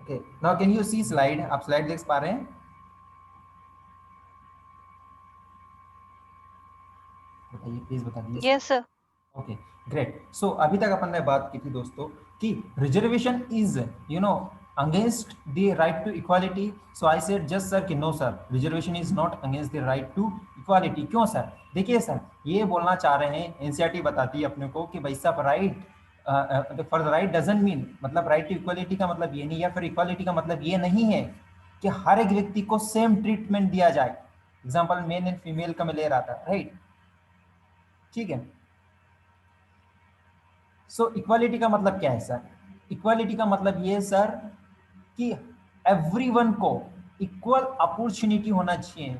Okay, now can you see slide? आप slide देख पा रहे हैं? बताइए, प्लीज बता दीजिए। Yes, sir. Okay, great. So अभी तक अपन ने बात की थी दोस्तों कि reservation is against the right to equality. So I said just sir कि no sir, reservation is not against the right to equality. क्यों सर? देखिए सर, ये बोलना चाह रहे हैं, एनसीईआरटी बताती है अपने को कि भाई साहब right for the right doesn't mean, मतलब राइट टू इक्वालिटी का मतलब ये नहीं, या फिर इक्वालिटी का मतलब ये नहीं है कि हर एक व्यक्ति को सेम ट्रीटमेंट दिया जाए। एग्जाम्पल मेल एंड फीमेल का मैं ले रहा था, राइट? ठीक है। सो इक्वालिटी का मतलब क्या है सर? इक्वालिटी का मतलब ये है सर कि एवरीवन को इक्वल अपॉर्चुनिटी होना चाहिए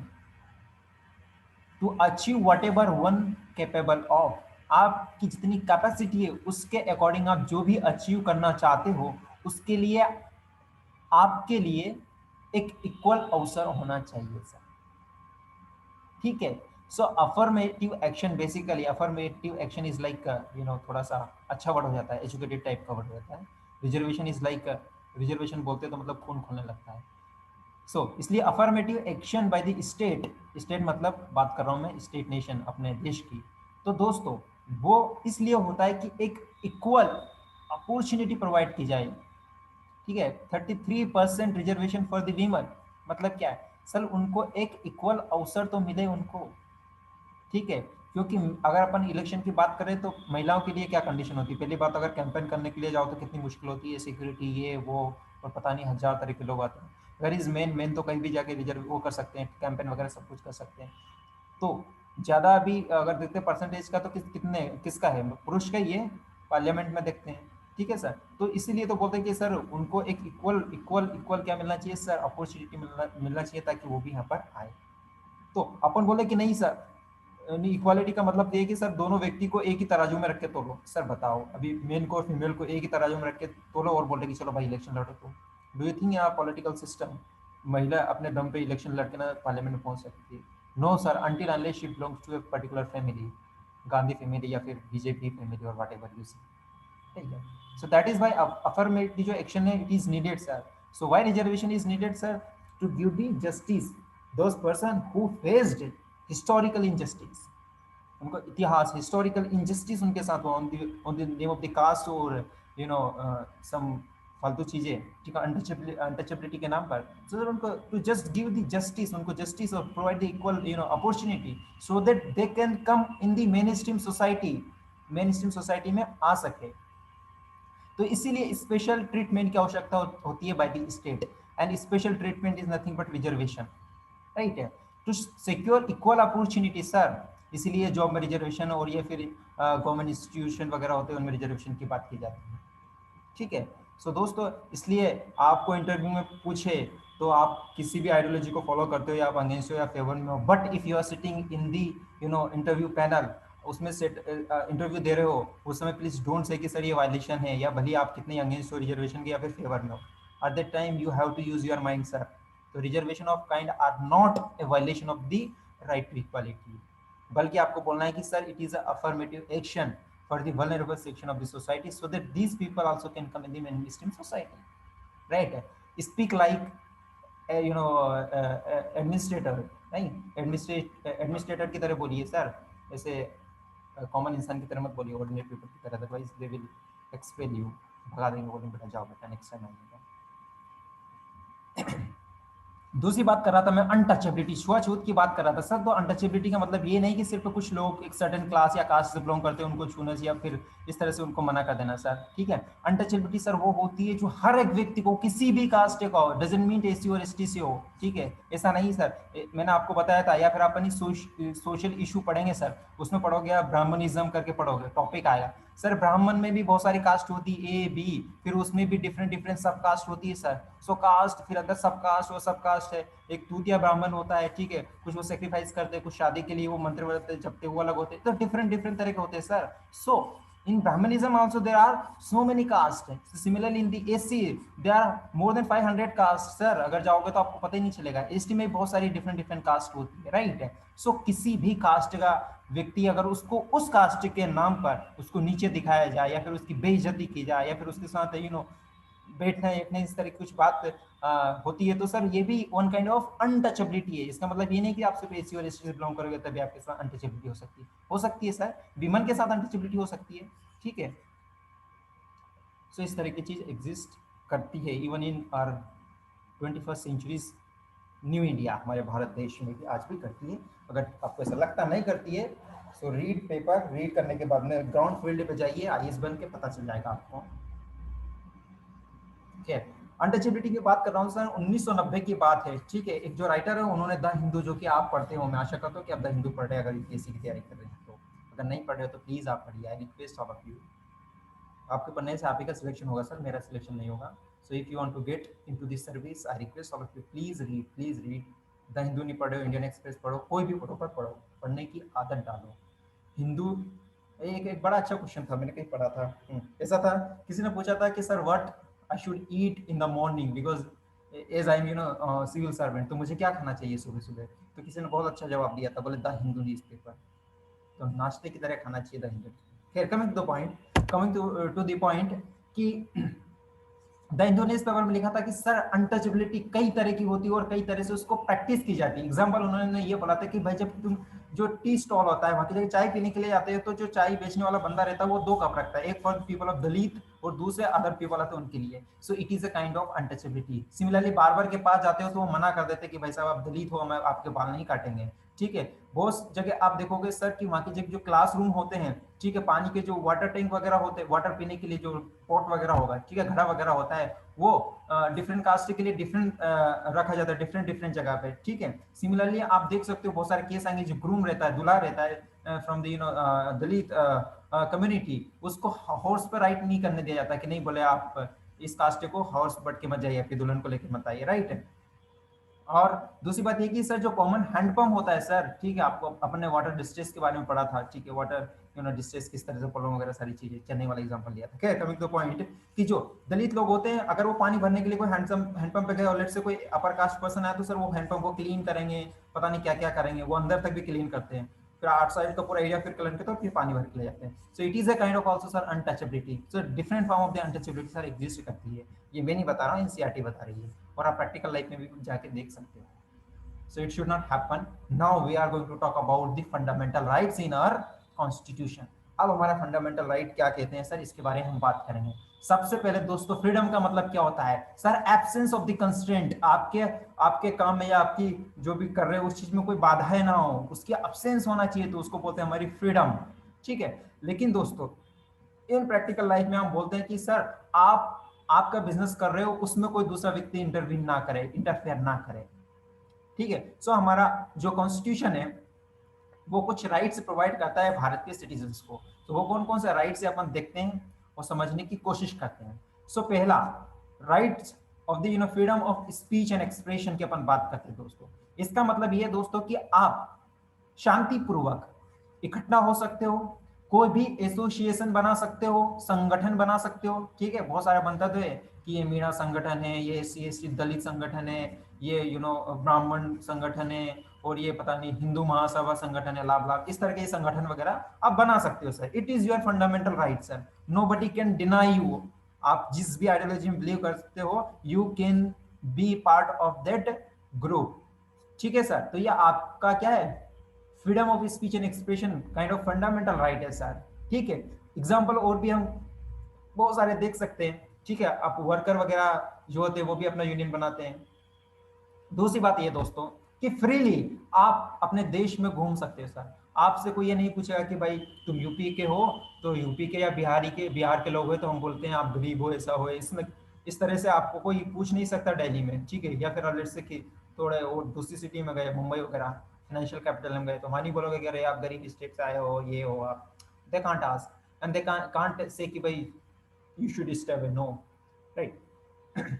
to achieve whatever one capable of. आपकी जितनी कैपेसिटी है उसके अकॉर्डिंग आप जो भी अचीव करना चाहते हो, उसके लिए आपके लिए एक इक्वल अवसर होना चाहिए सर। ठीक है। So affirmative action, basically affirmative action is like थोड़ा सा अच्छा वर्ड हो जाता है, एजुकेटेड टाइप का वर्ड हो जाता है। रिजर्वेशन इज लाइक, रिजर्वेशन बोलते हैं तो मतलब खून खोलने लगता है। सो इसलिए affirmative action by the state, state मतलब बात कर रहा हूं मैं स्टेट नेशन, अपने देश की। तो दोस्तों वो इसलिए होता है कि एक इक्वल अपॉर्चुनिटी प्रोवाइड की जाए। ठीक है। 33% रिजर्वेशन फॉर द वीमन, मतलब क्या है सर? उनको एक इक्वल अवसर तो मिले उनको। ठीक है। क्योंकि अगर अपन इलेक्शन की बात करें तो महिलाओं के लिए क्या कंडीशन होती है? पहली बात, अगर कैंपेन करने के लिए जाओ तो कितनी मुश्किल होती है, सिक्योरिटी ये वो, और पता नहीं हजार तरह के लोग आते हैं। अगर इज मेन मेन तो कहीं भी जाके रिजर्व वो कर सकते हैं, कैंपेन वगैरह सब कुछ कर सकते हैं। तो ज़्यादा अभी अगर देखते हैं परसेंटेज का तो कितने किसका है? पुरुष का ही है, पार्लियामेंट में देखते हैं। ठीक है सर। तो इसीलिए तो बोलते हैं कि सर उनको एक इक्वल इक्वल इक्वल क्या मिलना चाहिए सर? अपॉर्चुनिटी मिलना चाहिए ताकि वो भी यहाँ पर आए। तो अपन बोले कि नहीं सर, नहीं, इक्वालिटी का मतलब ये है कि सर दोनों व्यक्ति को एक ही तराजू में रख के तोलो। सर बताओ, अभी मेल को और फीमेल को एक ही तराजू में रख के तोलो और बोले कि चलो भाई इलेक्शन लड़ो। तो डू यू थिंक यहाँ पॉलिटिकल सिस्टम महिला अपने दम पे इलेक्शन लड़के ना पार्लियामेंट में पहुंच सकती है? No sir, until unless she belongs to a particular family, Gandhi family या फिर बीजेपी फैमिली और वट एवर यू सी। ठीक है। So that is why affirmative जो एक्शन है it is needed sir. So why reservation is needed sir? To give the justice those person who faced historical injustice. उनको इतिहास, historical injustice उनके साथ हुआ on the name of the caste, और सम फालतू चीजें, ठीक है, अनटचेबिलिटी के नाम पर। सो so, उनको to just give the justice, उनको जस्टिस और provide the equal opportunity so that they can come in the mainstream society, mainstream society में आ सके। तो इसीलिए स्पेशल ट्रीटमेंट की आवश्यकता होती है by the state, and special treatment is nothing but reservation, right है। To secure equal opportunity sir, इसीलिए जॉब में रिजर्वेशन और ये फिर गवर्नमेंट इंस्टीट्यूशन वगैरह होते हैं उनमें रिजर्वेशन की बात की जाती है। ठीक है। सो दोस्तों इसलिए आपको इंटरव्यू में पूछे तो आप किसी भी आइडियोलॉजी को फॉलो करते हो या आप अगेंस्ट हो या फेवर में हो, but if you are sitting in the interview panel, उसमें सेट इंटरव्यू दे रहे हो, उस समय प्लीज डोंट से कि सर ये वायलेशन है, या भले आप कितने अगेंस्ट हो रिजर्वेशन के या फिर फेवर में हो, at that time you have to use your mind sir. तो reservation of kind are not a violation of the right to equality, बल्कि आपको बोलना है कि sir it is affirmative action for the vulnerable section of the society so that these people also can come in the mainstream society, right? Speak like administrator, नहीं, administrator की तरह बोलिए sir, ऐसे कॉमन इंसान की तरह मत बोलिए, ऑर्डिनरी पीपल की तरह, otherwise they will expel you, भगा देंगे, बोलेंगे बेटा जाओ बेटा नेक्स्ट टाइम आइएगा। दूसरी बात कर रहा था मैं अनटचेबिलिटी, छुआछूत की बात कर रहा था सर। तो अनटचेबिलिटी का मतलब ये नहीं कि सिर्फ कुछ लोग एक सर्टेन क्लास या कास्ट से बिलोंग करते हैं उनको छूना या फिर इस तरह से उनको मना कर देना सर। ठीक है। अनटचेबिलिटी सर वो होती है जो हर एक व्यक्ति को, किसी भी कास्ट का हो, डजंट मीन एससी और एसटी से हो। ठीक है। ऐसा नहीं सर, मैंने आपको बताया था, या फिर अपन सोशल इशू पढ़ेंगे सर, उसमें पढ़ोगे ब्राह्मणिज्म करके पढ़ोगे, टॉपिक आएगा सर। ब्राह्मण में भी बहुत सारी कास्ट होती है, ए बी, फिर उसमें भी डिफरेंट डिफरेंट सब कास्ट होती है सर। सो कास्ट, फिर अंदर सब कास्ट और सब कास्ट है। एक तूतिया ब्राह्मण होता है, ठीक है, कुछ वो सेक्रीफाइस करते हैं, कुछ शादी के लिए वो मंत्र जपते, वो अलग होते हैं। तो डिफरेंट डिफरेंट तरह के होते हैं sir. So in Brahmanism also there are so many castes. Similarly in the SC there are more than 500 castes sir, अगर जाओगे तो आपको पता ही नहीं चलेगा। ST में बहुत सारी डिफरेंट डिफरेंट कास्ट होती है, राइट है। सो किसी भी कास्ट का व्यक्ति अगर उसको उस कास्ट के नाम पर उसको नीचे दिखाया जाए, या फिर उसकी बेइज्जती की जाए, या फिर उसके साथ बैठना बैठना इस तरह की कुछ बात होती है, तो सर ये भी वन काइंड ऑफ अनटचेबिलिटी है। इसका मतलब ये नहीं कि आप सिर्फ एसी और एसटी से बिलोंग करोगे तभी आपके साथ अनटचेबिलिटी हो सकती है सर, विमन के साथ अनटचेबिलिटी हो सकती है, ठीक है। सो इस तरह की चीज एग्जिस्ट करती है even in our 21st centuries new India, हमारे भारत देश में भी आज भी करती है। अगर आपको ऐसा लगता नहीं करती है, सो रीड पेपर, रीड करने के बाद में ग्राउंड फील्ड पे जाइए, आईएएस बन के पता चल जाएगा आपको, ठीक है। अनटचेबिलिटी की बात कर रहा हूँ सर, 1990 की बात है, ठीक है। एक जो राइटर है उन्होंने द हिंदू, जो कि आप पढ़ते हो, मैं आशा करता हूँ कि आप द हिंदू पढ़ रहे हैं अगर यूपीएससी की तैयारी कर रहे हैं तो। अगर नहीं पढ़ रहे हो तो प्लीज आप पढ़िए, आई रिक्वेस्ट ऑल ऑफ यू। आपके पढ़ने से आप ही का सिलेक्शन होगा सर, मेरा सिलेक्शन नहीं होगा। So if you want to get into this service, I request all of you, please read, please read. The Hindu नहीं पढ़े हो, इंडियन एक्सप्रेस पढ़ो, कोई भी पढ़ो, पर पढ़ो, पढ़ने की आदत डालो। हिंदू, एक बड़ा अच्छा क्वेश्चन था, मैंने कहीं पढ़ा था, ऐसा था, किसी ने पूछा था कि sir what I should eat in the morning because as I am civil servant, तो मुझे क्या खाना चाहिए सुबह सुबह। तो किसी ने बहुत अच्छा जवाब दिया था, बोले द हिंदू न्यूज पेपर, तो नाश्ते की तरह खाना चाहिए द हिंदू। खैर, coming to the point, coming to the point कि द हिंदू न्यूज पेपर में लिखा था कि सर अनटचेबिलिटी कई तरह की होती है और कई तरह से उसको प्रैक्टिस की जाती है। एग्जाम्पल उन्होंने ये बोला था कि भाई जब तुम जो टी स्टॉल होता है वहां की जगह चाय पीने के लिए जाते हैं, तो जो चाय बेचने वाला बंदा रहता है वो 2 कप रखता है, एक फॉर पीपल ऑफ दलित और दूसरे अदर पीपल आते हैं उनके लिए। सो it is a kind of untouchability. Similarly barber के पास जाते हो तो वो मना कर देते कि भाई साहब आप दलित हो, मैं आपके बाल नहीं काटेंगे, ठीक है। बहुत जगह आप देखोगे सर कि वहाँ की जो क्लासरूम होते हैं, ठीक है, पानी के जो वाटर टैंक वगैरह होते हैं, वाटर पीने के लिए जो पॉट वगैरह होगा, ठीक है, घड़ा वगैरह होता है, वो डिफरेंट कास्ट के लिए डिफरेंट रखा जाता है, डिफरेंट डिफरेंट जगह पे, ठीक है। सिमिलरली आप देख सकते हो बहुत सारे केस आएंगे, जो ग्रूम रहता है, दूल्हा रहता है फ्रॉम द दलित कम्युनिटी, उसको हॉर्स पर राइड नहीं करने दिया जाता कि नहीं, बोले आप इस कास्ट को हॉर्स बैठ के मत जाइए, आपकी दुल्हन को लेकर मत आइए, राइट है। और दूसरी बात ये कि सर जो कॉमन हैंडपंप होता है सर, ठीक है, आपको अपने वाटर डिस्ट्रेस के बारे में पढ़ा था, ठीक है, वाटर डिस्ट्रेस किस तरह से प्रॉब्लम वगैरह सारी चीजें, चेन्नई वाला एग्जांपल लिया था। खैर, कमिंग टू पॉइंट कि जो दलित लोग होते हैं, अगर वो पानी भरने के लिए कोई हैंडपंप पे गए और लेट से कोई अपर कास्ट पर्सन आया, तो सर वो हैंडपंप को क्लीन करेंगे, पता नहीं क्या क्या करेंगे, वो अंदर तक भी क्लीन करते हैं, फिर आउटसाइड का पूरा एरिया फिर क्लीन करते हैं, फिर पानी भर के ले जाते हैं। सो it is a kind of also sir untouchability. So different form of the untouchability sir exist करती है, ये मैं नहीं बता रहा हूँ, एनसीईआरटी बता रही है, और आप प्रैक्टिकल लाइफ में भी जाके देख सकते हो। So it should not happen. Now we are going to talk about the fundamental rights in our constitution. अब हमारा फंडामेंटल राइट क्या कहते हैं सर, इसके बारे में हम बात करेंगे। सबसे पहले दोस्तों, फ्रीडम का मतलब क्या होता है sir? Absence of the constraint, आपके आपके काम में या आपकी जो भी कर रहे हो उस चीज में कोई बाधाएं ना हो, उसकी एब्सेंस होना चाहिए, तो उसको बोलते हैं हमारी फ्रीडम, ठीक है। लेकिन दोस्तों, इन प्रैक्टिकल लाइफ में हम बोलते हैं कि सर आप आपका बिजनेस कर रहे हो, उसमें कोई दूसरा व्यक्ति इंटरवीन ना करे, इंटरफेयर ना करे, ठीक है। सो हमारा जो कॉन्स्टिट्यूशन है वो कुछ राइट्स प्रोवाइड करता है भारत के सिटीजन्स को। तो वो कौन कौन से राइट्स है अपन देखते हैं और समझने की कोशिश करते हैं। सो पहला, rights of the freedom of speech and expression की अपन बात करते हैं दोस्तों। इसका मतलब ये है दोस्तों कि आप शांतिपूर्वक इकट्ठा हो सकते हो, कोई भी एसोसिएशन बना सकते हो, संगठन बना सकते हो, ठीक है। बहुत सारे बनता तो है कि ये मीणा संगठन है, ये एससी दलित संगठन है, ये ब्राह्मण संगठन है, और ये पता नहीं हिंदू महासभा संगठन है, लाभ लाभ, इस तरह के संगठन वगैरह आप बना सकते हो sir. It is your fundamental right sir, nobody can deny you. आप जिस भी आइडियोलॉजी में बिलीव करते हो, you can be part of that group, ठीक है सर। तो ये आपका क्या है, freedom of speech and expression kind of fundamental right है सर, ठीक है। एग्जाम्पल और भी हम बहुत सारे देख सकते हैं, ठीक है। आप वर्कर वगैरह जो होते हैं वो भी अपना यूनियन बनाते हैं। दूसरी बात ये दोस्तों कि फ्रीली आप अपने देश में घूम सकते हैं सर। आपसे कोई ये नहीं पूछेगा कि भाई तुम यूपी के हो, तो यूपी के या बिहार के लोग हो तो हम बोलते हैं आप गरीब हो, ऐसा हो, इसमें इस तरह से आपको कोई पूछ नहीं सकता दिल्ली में, ठीक है। या फिर अलर्ट से कि थोड़े और दूसरी सिटी में गए, मुंबई वगैरह फाइनेंशियल कैपिटल में गए, तो वहाँ नहीं बोलोगे कि अरे आप गरीब स्टेट से आए हो, ये हो आप। They can't ask and they can't say कि भाई you should stay away, no, right.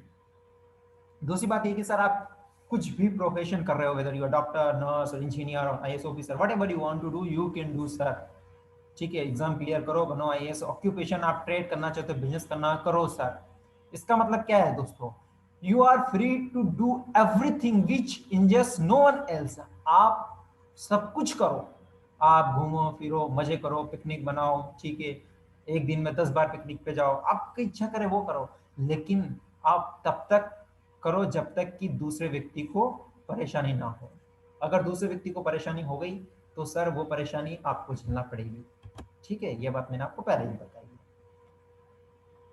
दूसरी बात ये कि सर आप कुछ भी प्रोफेशन कर रहे हो, whether you are doctor, nurse, engineer, IAS officer, whatever you want to do you can do sir, ठीक है। एग्जाम क्लियर करो, बनो आईएएस। ऑक्यूपेशन आप ट्रेड करना चाहते हो, बिजनेस करना, करो सर। इसका मतलब क्या है दोस्तों, you are free to do everything which injures no one else. आप सब कुछ करो, आप घूमो फिरो, मजे करो, पिकनिक बनाओ, ठीक है। एक दिन में 10 बार पिकनिक पे जाओ, आपकी इच्छा करे वो करो। लेकिन आप तब तक करो जब तक कि दूसरे व्यक्ति को परेशानी ना हो। अगर दूसरे व्यक्ति को परेशानी हो गई तो सर वो परेशानी आपको झेलना पड़ेगी। ठीक है, ये बात मैंने आपको पहले ही बताई है।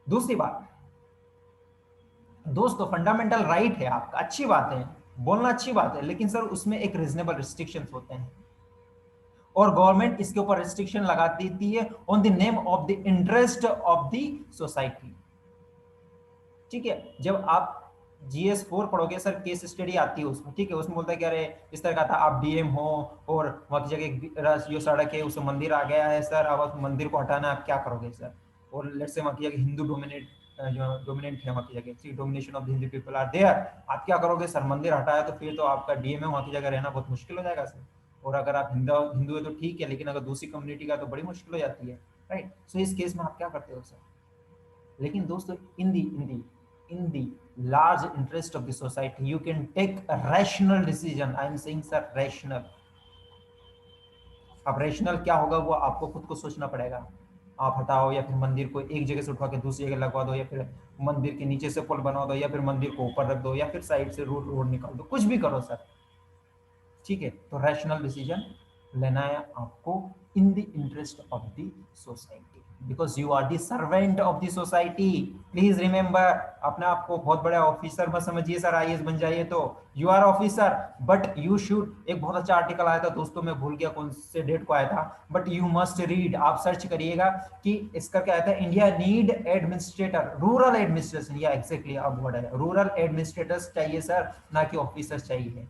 दूसरी बात दोस्तों, फंडामेंटल राइट है आपका, अच्छी बात है, बोलना अच्छी बात है, लेकिन सर उसमें एक रीजनेबल रिस्ट्रिक्शंस होते हैं और गवर्नमेंट इसके ऊपर रिस्ट्रिक्शन लगा देती है on the name of the interest of the society. ठीक है, जब आप GS4 पढ़ोगे सर, केस स्टडी आती है उसमें, ठीक है, उसमें बोलता है कि अरे इस तरह का था, आप DM हो और वहां की जगह जो सड़क है उसमें मंदिर आ गया है सर, अब उस मंदिर को हटाना आप क्या करोगे सर? और लेट्स से वहां की जगह हिंदू डोमिनेंट है, वहां की जगह domination of the Hindu people are there, आप क्या करोगे सर? मंदिर हटाया तो फिर तो आपका DM है, वहां की जगह रहना बहुत मुश्किल हो जाएगा सर। और अगर आप हिंदू हिंदू है तो ठीक है, लेकिन अगर दूसरी कम्युनिटी का तो बड़ी मुश्किल हो जाती है, राइट? सो इस केस में आप क्या करते हो सर? लेकिन दोस्तों, in the large interest of the society you can take a rational decision. I am saying sir rational. अब रेशनल क्या होगा वो आपको खुद को सोचना पड़ेगा। आप हटाओ या फिर मंदिर को एक जगह से उठवा के दूसरी जगह लगवा दो, या फिर मंदिर के नीचे से पुल बनवा दो, या फिर मंदिर को ऊपर रख दो, या फिर साइड से रोड रोड निकाल दो, कुछ भी करो सर। ठीक है, तो रैशनल डिसीजन लेना है आपको in the interest of the society, because you are the servant of the society. Please remember, अपने आप को बहुत बड़ा ऑफिसर मत समझिए सर, IAS बन जाइए तो you are officer, but you should, एक बहुत अच्छा आर्टिकल आया था दोस्तों, मैं भूल गया कौन से डेट को आया था, बट यू मस्ट रीड, आप सर्च करिएगा कि इसका क्या आया था, India need administrator, rural administration, या एग्जैक्टली अब वर्ड है, रूरल एडमिनिस्ट्रेटर्स चाहिए सर, ना कि ऑफिसर्स चाहिए।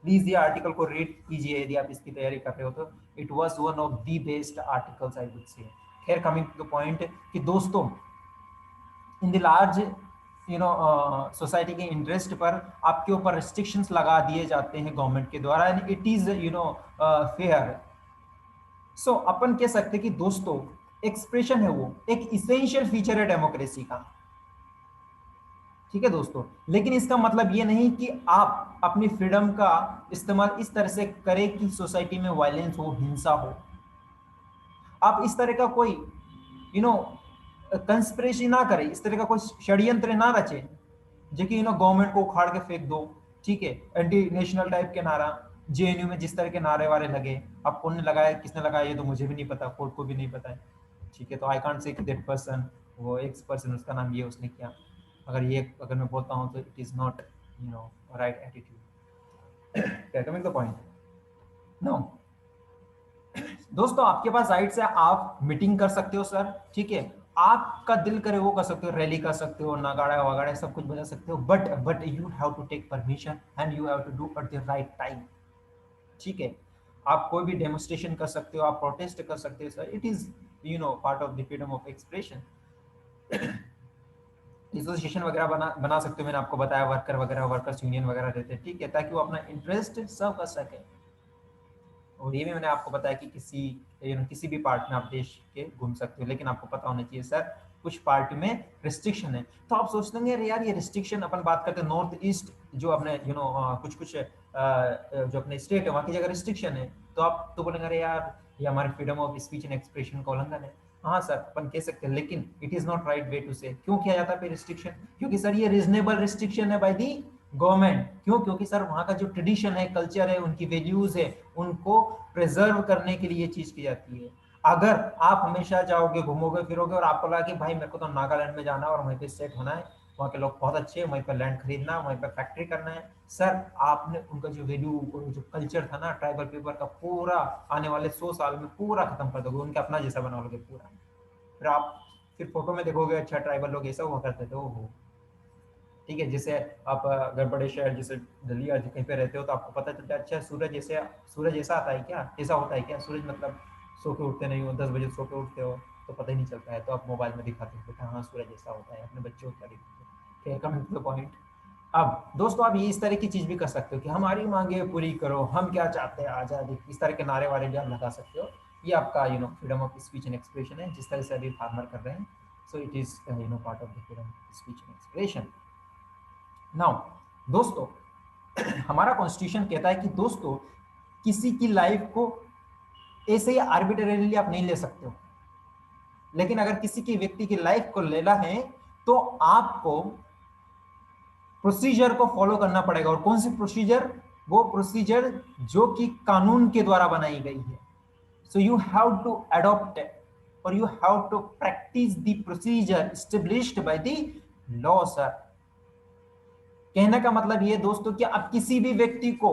प्लीज ये आर्टिकल को रीड कीजिए यदि आप इसकी तैयारी कर रहे हो तो, it was one of the best articles I would say. खैर, कमिंग टू द पॉइंट कि दोस्तों, इन द लार्ज सोसाइटी के इंटरेस्ट पर आपके ऊपर रिस्ट्रिक्शंस लगा दिए जाते हैं गवर्नमेंट के द्वारा, एंड इट इज फेयर। सो अपन कह सकते हैं कि दोस्तों, एक्सप्रेशन है वो एक इसेंशियल फीचर है डेमोक्रेसी का। ठीक है दोस्तों, लेकिन इसका मतलब ये नहीं कि आप अपनी फ्रीडम का इस्तेमाल इस तरह से करें कि सोसाइटी में वायलेंस हो, हिंसा हो। आप इस तरह का कोई कंस्पिरेसी ना करें, इस तरह का कोई षड्यंत्र ना रचे जो कि गवर्नमेंट को उखाड़ के फेंक दो। ठीक है, एंटी नेशनल टाइप के नारा, JNU में जिस तरह के नारे वारे लगे, अब कौन ने लगाया, किसने लगाया, ये तो मुझे भी नहीं पता, कोर्ट को भी नहीं पता है। ठीक है, तो आई कांट से कि दैट पर्सन, वो एक्स पर्सन, उसका नाम ये उसने किया, अगर मैं बोलता हूँ तो it is not right attitude. Coming the point no दोस्तों, आपके पास राइट से आप मीटिंग कर सकते हो सर, ठीक है, आपका दिल करे वो कर सकते हो, रैली कर सकते हो, नगाड़ा वगाड़ा सब कुछ बजा सकते हो, but you have to take permission and you have to do at the right time. ठीक है, आप कोई भी डेमोन्स्ट्रेशन कर सकते हो, आप प्रोटेस्ट कर सकते हो sir, it is part of the freedom of expression. Association वगैरह बना सकते हो, मैंने आपको बताया, वर्कर वगैरह, वर्कर्स यूनियन वगैरह रहते हैं, ठीक है, ताकि वो अपना इंटरेस्ट सर्व कर सके। और ये भी मैंने आपको बताया कि किसी भी पार्ट में आप देश के घूम सकते हो, लेकिन आपको पता होना चाहिए सर कुछ पार्ट में रिस्ट्रिक्शन है। तो आप सोचते होंगे अरे यार ये रिस्ट्रिक्शन, अपन बात करते हैं नॉर्थ ईस्ट जो अपने कुछ जो अपने स्टेट है वहाँ की जगह रिस्ट्रिक्शन है, तो आप तो बोलेंगे अरे यार ये हमारे freedom of speech and expression का उल्लंघन है। हाँ सर, अपन कह सकते हैं, लेकिन it is not right way to say. क्यों किया जाता है रिस्ट्रिक्शन? क्योंकि सर ये रीजनेबल रिस्ट्रिक्शन है बाय दी गवर्नमेंट। क्यों? क्योंकि सर वहाँ का जो ट्रेडिशन है, कल्चर है, उनकी वैल्यूज है, उनको प्रिजर्व करने के लिए ये चीज की जाती है। अगर आप हमेशा जाओगे, घूमोगे फिरोगे और आपको लगा कि भाई मेरे को तो नागालैंड में जाना है और वहीं पे सेट होना है, वहाँ के लोग बहुत अच्छे हैं, वहीं पर लैंड खरीदना, वहीं पर फैक्ट्री करना है, सर आपने उनका जो वैल्यू, जो कल्चर था ना ट्राइबल पीपल का, पूरा आने वाले 100 साल में पूरा खत्म कर दोगे, उनके अपना जैसा बना लोगे पूरा। फिर आप फिर फोटो में देखोगे अच्छा ट्राइबल लोग ऐसा हुआ करते थे, ओहो। ठीक है, जैसे आप अगर बड़े शहर जैसे दिल्ली या कहीं पे रहते हो तो आपको पता चलता है अच्छा सूरज ऐसा आता है क्या, ऐसा होता है क्या सूरज, मतलब सो के उठते नहीं हो, 10 बजे सो के उठते हो तो पता ही नहीं चलता है, तो आप मोबाइल में दिखाते हो बेटा हाँ सूरज ऐसा होता है, अपने बच्चों को दिखाते हो। कमिंग टू द पॉइंट, अब दोस्तों आप ये इस तरह की चीज भी कर सकते हो कि हमारी मांगे पूरी करो, हम क्या चाहते हैं आजादी, इस तरह के नारे वारे भी आप लगा सकते हो। ये आपका freedom of speech and expression है, जिस तरह से अभी फार्मर कर रहे हैं। सो it is part of the freedom of speech and expression. Now दोस्तों, हमारा कॉन्स्टिट्यूशन कहता है कि दोस्तों किसी की लाइफ को ऐसे ही आर्बिट्रेरीली आप नहीं ले सकते हो, लेकिन अगर किसी की व्यक्ति की लाइफ को लेना है तो आपको प्रोसीजर को फॉलो करना पड़ेगा। और कौन सी प्रोसीजर? वो प्रोसीजर जो कि कानून के द्वारा बनाई गई है। So you have to adopt और you have to practise the procedure established by the law sir. कहने का मतलब ये दोस्तों कि आप किसी भी व्यक्ति को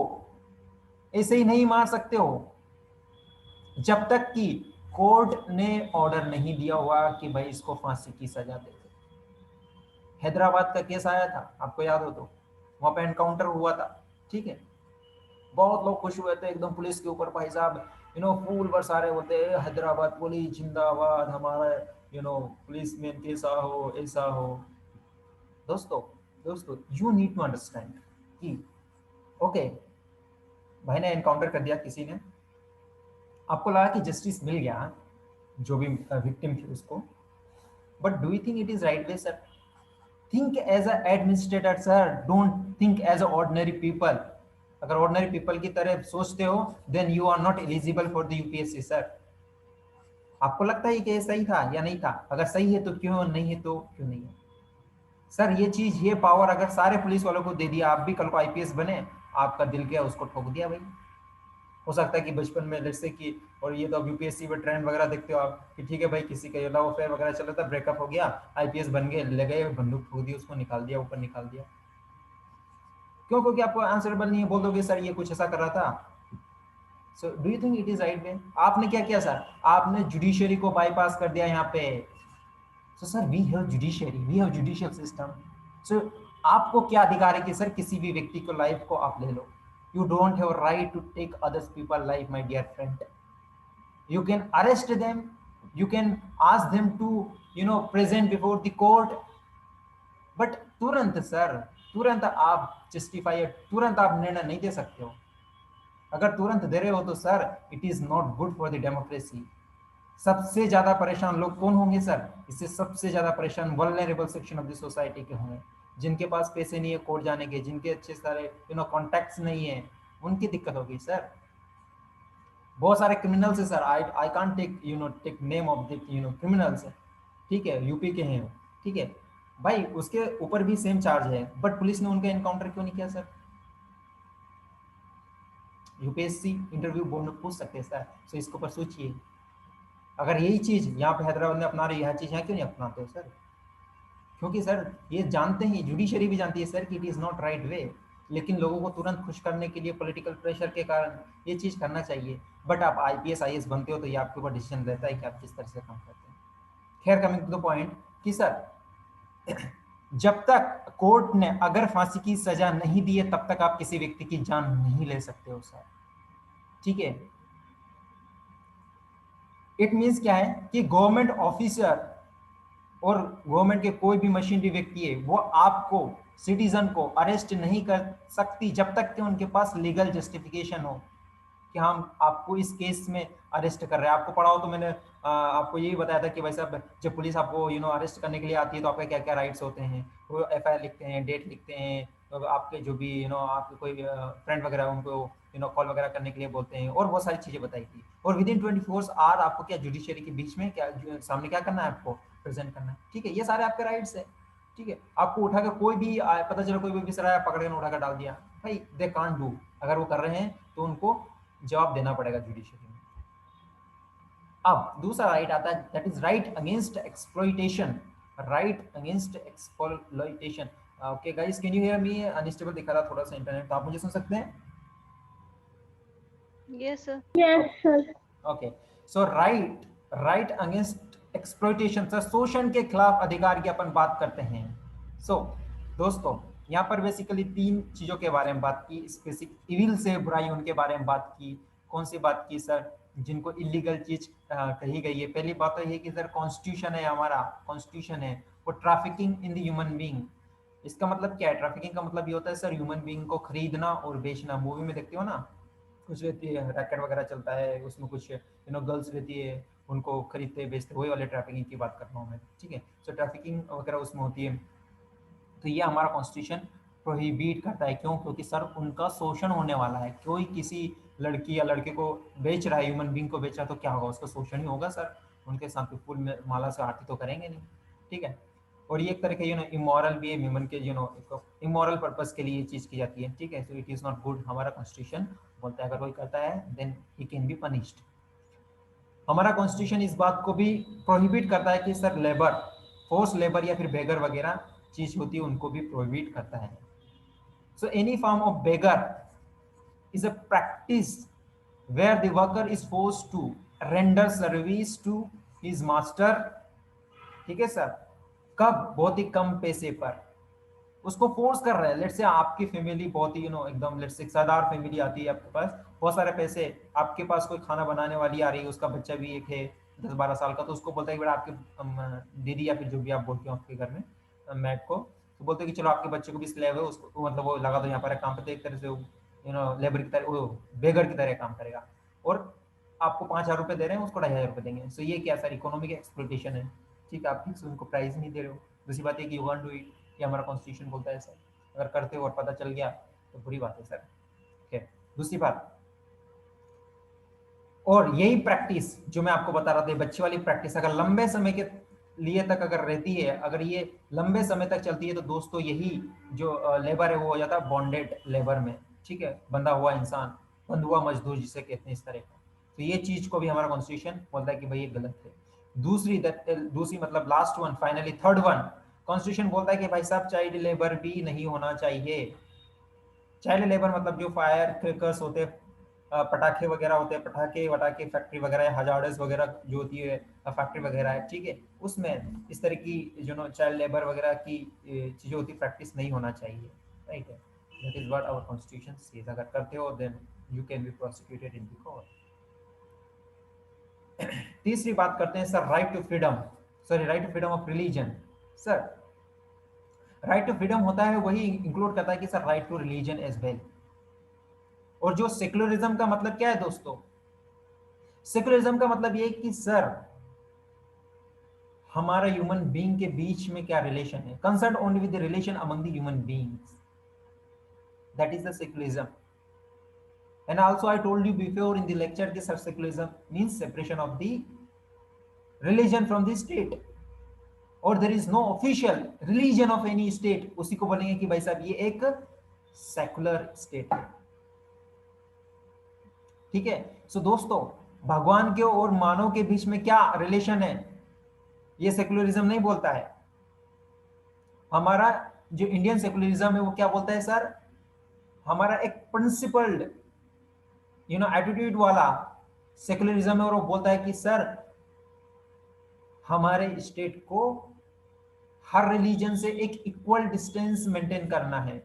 ऐसे ही नहीं मार सकते हो जब तक कि कोर्ट ने ऑर्डर नहीं दिया हुआ कि भाई इसको फांसी की सजा दे दे। हैदराबाद का केस आया था, आपको याद हो तो, वहां पे एनकाउंटर हुआ था, ठीक है। बहुत लोग खुश हुए थे एकदम पुलिस के ऊपर, भाई साहब फूल बरसा रहे होते, हैदराबाद पुलिस जिंदाबाद, हमारा पुलिस में कैसा हो ऐसा हो। दोस्तों दोस्तों यू नीड टू अंडरस्टैंड कि ओके, भाई ने एनकाउंटर कर दिया किसी ने, आपको लगा कि जस्टिस मिल गया जो भी विक्टिम थी उसको, but do you think it is right way sir? Think as a administrator sir, don't think as a ordinary people. अगर ऑर्डिनरी पीपल की तरह सोचते हो then you are not eligible for the UPSC sir. आपको लगता है कि ये सही था या नहीं था? अगर सही है तो क्यों, नहीं है तो क्यों नहीं है? सर ये चीज, ये पावर अगर सारे पुलिस वालों को दे दिया, आप भी कल को आईपीएस बने, आपका दिल क्या उसको ठोक दिया भाई। हो सकता है कि बचपन में जैसे कि, और ये तो अब यूपीएससी में ट्रेंड वगैरह देखते हो आप कि ठीक है भाई किसी का लव अफेयर वगैरह चल रहा था, ब्रेकअप हो गया, आईपीएस बन गए, ले गए बंदूक ठोक दी, उसको निकाल दिया, ऊपर निकाल दिया। क्यों? क्योंकि आपको आंसरेबल नहीं है, बोल दोगे सर ये कुछ ऐसा कर रहा था। So do you think it is right वे? आपने क्या किया सर? आपने जुडिशरी को बाईपास कर दिया यहाँ पे। So sir we have judiciary, we have judicial system. So आपको क्या अधिकार है कि सर किसी भी व्यक्ति को लाइफ को आप ले लो? You don't have right to take others people life my dear friend. You can arrest them, you can ask them to present before the court, but तुरंत सर, तुरंत आप जस्टिफाई, तुरंत आप निर्णय नहीं दे सकते हो। अगर तुरंत दे रहे हो तो sir it is not good for the democracy. सबसे ज्यादा परेशान लोग कौन होंगे सर? इससे सबसे ज्यादा परेशान vulnerable section of the society के होंगे, जिनके पास पैसे नहीं है कोर्ट जाने के, जिनके अच्छे सारे कॉन्टैक्ट्स नहीं है, उनकी दिक्कत होगी सर। बहुत सारे क्रिमिनल्स है sir, I can't take take name of the criminals है, ठीक है, यूपी के हैं, ठीक है भाई, उसके ऊपर भी सेम चार्ज है, बट पुलिस ने उनका एनकाउंटर क्यों नहीं किया सर? यूपीएससी इंटरव्यू बोर्ड में पूछ सकते हैं सर। सो इसके ऊपर सोचिए, अगर यही चीज यहाँ पे हैदराबाद में अपना रही है, चीज यहाँ क्यों नहीं अपनाते हो सर? क्योंकि सर ये जानते हैं, जुडिशरी भी जानती है सर कि इट इज नॉट राइट वे, लेकिन लोगों को तुरंत खुश करने के लिए पॉलिटिकल प्रेशर के कारण ये चीज करना चाहिए। बट आप आईपीएस आईएएस बनते हो तो ये आपके ऊपर डिसीजन रहता है कि आप किस तरह से काम करते हैं। खैर कमिंग टू द पॉइंट कि सर जब तक कोर्ट ने अगर फांसी की सजा नहीं दी है तब तक आप किसी व्यक्ति की जान नहीं ले सकते हो सर, ठीक है। इट मीन्स क्या है कि गवर्नमेंट ऑफिसर और गवर्नमेंट के कोई भी मशीनरी व्यक्ति है वो आपको, सिटीजन को अरेस्ट नहीं कर सकती जब तक कि उनके पास लीगल जस्टिफिकेशन हो कि हम आपको इस केस में अरेस्ट कर रहे हैं। आपको पढ़ा हो तो मैंने आपको यही बताया था कि भाई साहब जब पुलिस आपको अरेस्ट करने के लिए आती है तो आपके क्या क्या राइट्स होते हैं। वो एफआईआर लिखते हैं, डेट लिखते हैं, तो आपके जो भी आपके कोई फ्रेंड वगैरह उनको कॉल वगैरह करने के लिए बोलते हैं, और बहुत सारी चीजें बताई थी। और विद इन 24 आवर आपको क्या जुडिशरी के बीच में क्या सामने क्या करना है, आपको प्रेजेंट करना है, ठीक है। ये सारे आपके राइट्स है, ठीक है। आपको उठाकर कोई भी पता चला कोई भी ऑफिसर आया पकड़ कर उठाकर डाल दिया, भाई दे कांट डू। अगर वो कर रहे हैं तो उनको जवाब देना पड़ेगा जुडिशरी में। अब दूसरा राइट आता है, that is right against exploitation. Right against exploitation. Okay guys, can you hear me? Unstable दिखा रहा थोड़ा सा इंटरनेट, तो आप मुझे सुन सकते हैं? Yes sir. Yes, sir. Okay, so right against exploitation, sir शोषण के खिलाफ अधिकार की अपन बात करते हैं। सो दोस्तों यहाँ पर बेसिकली तीन चीजों के बारे में बात की, स्पेसिफिक इविल से बुराई उनके बारे में बात की। कौन सी बात की सर? जिनको इलीगल चीज कही गई है। पहली बात तो ये कि सर कॉन्स्टिट्यूशन है, हमारा कॉन्स्टिट्यूशन है, वो trafficking in the human being. इसका मतलब क्या है? ट्रैफिकिंग का मतलब ये होता है सर ह्यूमन बीइंग को खरीदना और बेचना। मूवी में देखते हो ना, कुछ रहती है रैकेट वगैरह चलता है, उसमें कुछ गर्ल्स रहती है, उनको खरीदते बेचते, वही वाले ट्रैफिकिंग की बात कर रहा हूँ मैं, ठीक है। सो ट्रैफिकिंग वगैरह उसमें होती है। तो ये हमारा कॉन्स्टिट्यूशन प्रोहिबिट करता है। क्यों? क्योंकि सर उनका शोषण होने वाला है। कोई किसी लड़की या लड़के को बेच रहा है, ह्यूमन बींग को बेच रहा है, तो क्या होगा? उसका शोषण ही होगा सर। उनके साथ फूल में माला से आरती तो करेंगे नहीं, ठीक है। और ये एक तरह का इमोरल भी है, ह्यूमन के इमोरल पर्पस के लिए ये चीज की जाती है, ठीक है। So it is not good. हमारा कॉन्स्टिट्यूशन बोलता है अगर कोई करता है then he can be punished. हमारा कॉन्स्टिट्यूशन इस बात को भी प्रोहिबिट करता है कि सर लेबर, फोर्स लेबर या फिर बेगर वगैरह चीज होती है उनको भी प्रोहिबिट करता है। So any form of beggar is a practice where the worker is forced to render service to his master, ठीक है सर। कब? बहुत ही कम पैसे पर उसको फोर्स कर रहा है। लेट्स से आपकी फैमिली बहुत ही एकदम लेट्स से सरदार फैमिली आती है आपके पास, बहुत सारे पैसे, आपके पास कोई खाना बनाने वाली आ रही है, उसका बच्चा भी एक है 10-12 साल का, तो उसको बोलता है कि बेटा आपके दीदी या फिर जो भी आप बोलते हो आपके घर में मैट को, तो बोलते हैं कि चलो आपके बच्चे को भी स्लेव है, उसको मतलब वो लगा दो यहाँ पर काम पे, तो एक तरह से लेबर की तरह, वो बेगर की तरह काम करेगा। और आपको 5,000 रुपये दे रहे हैं, उसको 2,500 रुपये देंगे। सो ये क्या सर? इकोनॉमिक एक्सप्लोइटेशन है, ठीक है। आप ठीक से उनको प्राइस नहीं दे रहे हो। दूसरी बात है कि यू वांट डू इट, ये हमारा कॉन्स्टिट्यूशन बोलता है सर। अगर करते हो और पता चल गया तो बुरी बात है सर, ठीक है। दूसरी बात, और यही प्रैक्टिस जो मैं आपको बता रहा था, बच्चे वाली प्रैक्टिस अगर लंबे समय के लिए तक अगर रहती है, अगर ये लंबे समय तक चलती है, तो दोस्तों यही जो लेबर है वो हो जाता है बॉन्डेड लेबर में, ठीक है। बंधा हुआ इंसान, बंधुआ मजदूर जिसे कहते हैं, इस तरह का। तो ये चीज को भी हमारा कॉन्स्टिट्यूशन बोलता है कि भाई ये गलत है। दूसरी मतलब last one, finally third one, constitution बोलता है कि भाई साहब चाइल्ड लेबर भी नहीं होना चाहिए। चाइल्ड लेबर मतलब जो फायर क्रेकर्स होते हैं, पटाखे वगैरह होते हैं, पटाखे वटाखे फैक्ट्री वगैरह, हजार्डस वगैरह जो होती है फैक्ट्री वगैरह है, ठीक है, उसमें इस तरह की चाइल्ड लेबर वगैरह की चीजें होती, प्रैक्टिस नहीं होना चाहिए, राइट है। That is what our constitution says. अगर करते हो then you can be prosecuted in the court. तीसरी बात करते हैं sir, right to freedom, sorry right to freedom of religion. Sir right to freedom होता है वही इंक्लूड करता है कि sir right to religion as well. और जो सेक्युलरिज्म का मतलब क्या है दोस्तों? सेक्युलरिज्म का मतलब ये कि सर हमारा ह्यूमन बीइंग के बीच में क्या रिलेशन है, concern only with the relation among the human beings, that is the secularism. And also I told you before in the lecture this secularism means separation of the religion from the state, और there is no official religion of any state, उसी को बोलेंगे कि भाई साहब ये एक secular state है, ठीक है। सो दोस्तों भगवान के और मानव के बीच में क्या रिलेशन है, ये सेकुलरिज्म नहीं बोलता है। हमारा जो इंडियन सेकुलरिज्म है वो क्या बोलता है सर? हमारा एक प्रिंसिपल्ड एटीट्यूड वाला सेकुलरिज्म है, और वो बोलता है कि सर हमारे स्टेट को हर रिलीजन से एक इक्वल डिस्टेंस मेंटेन करना है,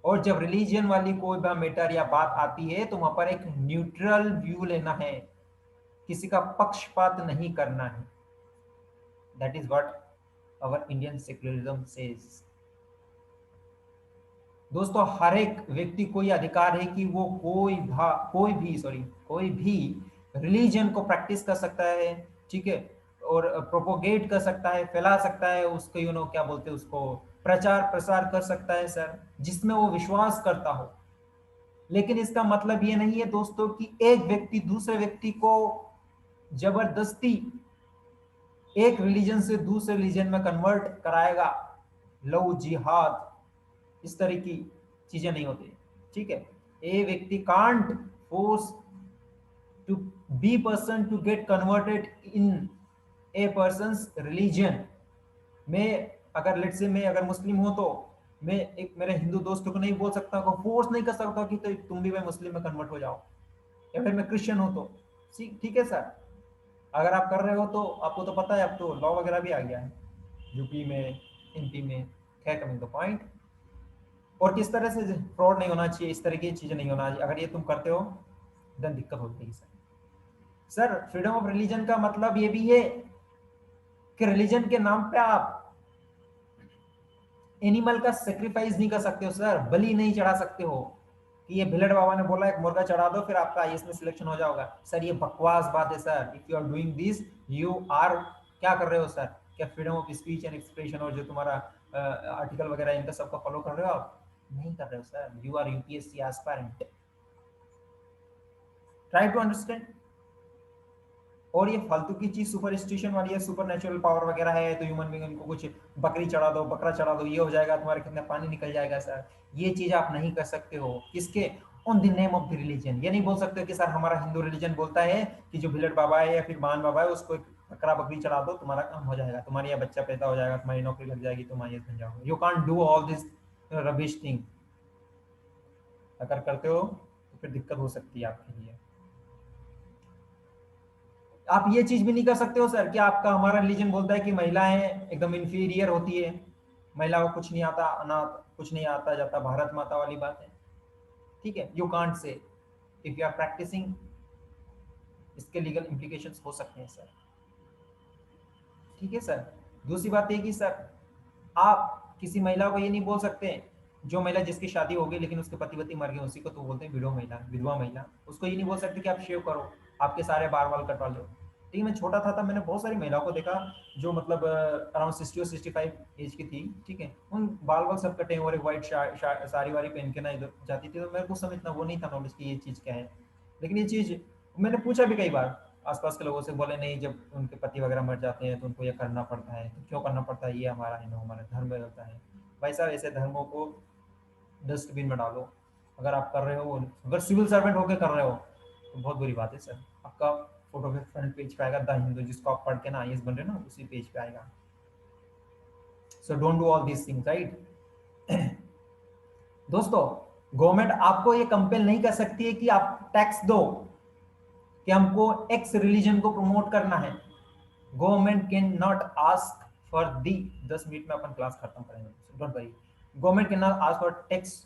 और जब रिलीजन वाली कोई भी मैटर या बात आती है तो वहां पर एक न्यूट्रल व्यू लेना है, किसी का पक्षपात नहीं करना है। That is what our Indian secularism says. दोस्तों हर एक व्यक्ति को यह अधिकार है कि वो कोई भी रिलीजन को प्रैक्टिस कर सकता है, ठीक है, और प्रोपोगेट कर सकता है, फैला सकता है, उसको क्या बोलते हैं, उसको प्रचार प्रसार कर सकता है सर, जिसमें वो विश्वास करता हो। लेकिन इसका मतलब ये नहीं है दोस्तों कि एक व्यक्ति दूसरे व्यक्ति को जबरदस्ती एक रिलीजन से दूसरे रिलीजन में कन्वर्ट कराएगा, लव जिहाद, इस तरह की चीजें नहीं होती, ठीक है। ए व्यक्ति can't force to be person to get converted in a person's religion. मैं अगर लेट से मैं अगर मुस्लिम हूं तो मैं एक मेरे हिंदू दोस्तों को नहीं बोल सकता, को फोर्स नहीं कर सकता कि तो तुम भी मैं मुस्लिम में कन्वर्ट हो जाओ, या फिर मैं क्रिश्चियन हूं तो ठीक है सर। अगर आप कर रहे हो तो आपको तो पता है, अब तो लॉ वगैरह भी आ गया है यूपी में, एमपी में। खैर कमिंग द पॉइंट, और किस तरह से फ्रॉड नहीं होना चाहिए, इस तरह की चीजें नहीं होना चाहिए, अगर ये तुम करते हो देन दिक्कत होती है sir. Sir freedom of religion का मतलब ये भी है कि रिलीजन के नाम पे आप एनिमल का सेक्रीफाइस नहीं कर सकते हो सर, बलि नहीं चढ़ा सकते हो कि ये भिलड़ बाबा ने बोला एक मुर्गा चढ़ा दो फिर आपका आईएएस में सिलेक्शन हो जाएगा। सर ये बकवास बात है sir. If you are doing this you are क्या कर रहे हो सर? क्या freedom of speech and expression और जो तुम्हारा आर्टिकल वगैरह इनका सबका फॉलो कर रहे हो आप? नहीं कर रहे हो sir. You are UPSC aspirant, try to understand. और ये फालतू की चीज सुपरस्टिशन वाली है, सुपर नेचुरल पावर वगैरह है तो ह्यूमन बीइंग इनको कुछ बकरी चढ़ा दो, बकरा चढ़ा दो, ये हो जाएगा, तुम्हारे कितना पानी निकल जाएगा सर। ये चीज आप नहीं कर सकते हो। किसके? On the name of the religion. ये नहीं बोल सकते हो कि सर हमारा हिंदू रिलीजन बोलता है कि जो भिलट बाबा है या फिर बान बाबा है उसको एक बकरा बकरी चढ़ा दो, तुम्हारा काम हो जाएगा, तुम्हारे यहाँ बच्चा पैदा हो जाएगा, तुम्हारी नौकरी लग जाएगी, तुम आईएएस बन जाओगे। You can't do all this rubbish thing. अगर करते हो तो फिर दिक्कत हो सकती है आपके लिए। आप ये चीज भी नहीं कर सकते हो सर कि आपका हमारा रिलीजन बोलता है कि महिलाएं एकदम इंफीरियर होती है, महिला को कुछ नहीं आता, अनाथ, कुछ नहीं आता जाता, भारत माता वाली बात है। ठीक है, you can't say. If you are practising, इसके लीगल इम्प्लीकेशंस हो सकते हैं सर। ठीक है सर। दूसरी बात ये कि सर आप किसी महिला को ये नहीं बोल सकते, जो महिला जिसकी शादी हो गई लेकिन उसके पति पति मर गए, उसी को तो बोलते हैं विडो महिला, विधवा महिला। उसको ये नहीं बोल सकते कि आप शेव करो, आपके सारे बाल वाल कटवा लो। ठीक है, मैं छोटा था तब मैंने बहुत सारी महिलाओं को देखा जो मतलब अराउंड 60 और 65 एज की थी। ठीक है, उन बाल वाल सब कटे और एक व्हाइट साड़ी वाड़ी पहन के ना इधर जाती थी। तो मेरे को समझ इतना वो नहीं था नॉलेज की ये चीज़ क्या है। लेकिन ये चीज़ मैंने पूछा भी कई बार आसपास के लोगों से, बोले नहीं जब उनके पति वगैरह मर जाते हैं तो उनको ये करना पड़ता है। तो क्यों करना पड़ता है? ये हमारा है ना, हमारा धर्म में होता है। भाई साहब ऐसे धर्मों को डस्टबिन में डालो। अगर आप कर रहे हो, अगर सिविल सर्वेंट होकर कर रहे हो तो बहुत बुरी बात है सर। आपका फोटो पे फ्रंट पेज पे आएगा द हिंदू, जिसको आप पढ़ के ना आईएएस बन रहे हो ना, उसी पेज पे आएगा। So don't do all this things, right. दोस्तों, गवर्नमेंट आपको ये कंपेल नहीं कर सकती है कि आप टैक्स दो कि हमको एक्स रिलीजन को प्रमोट करना है। Government can not ask for the 10 minute में अपन क्लास खत्म करेंगे, don't worry. Government can not ask for tax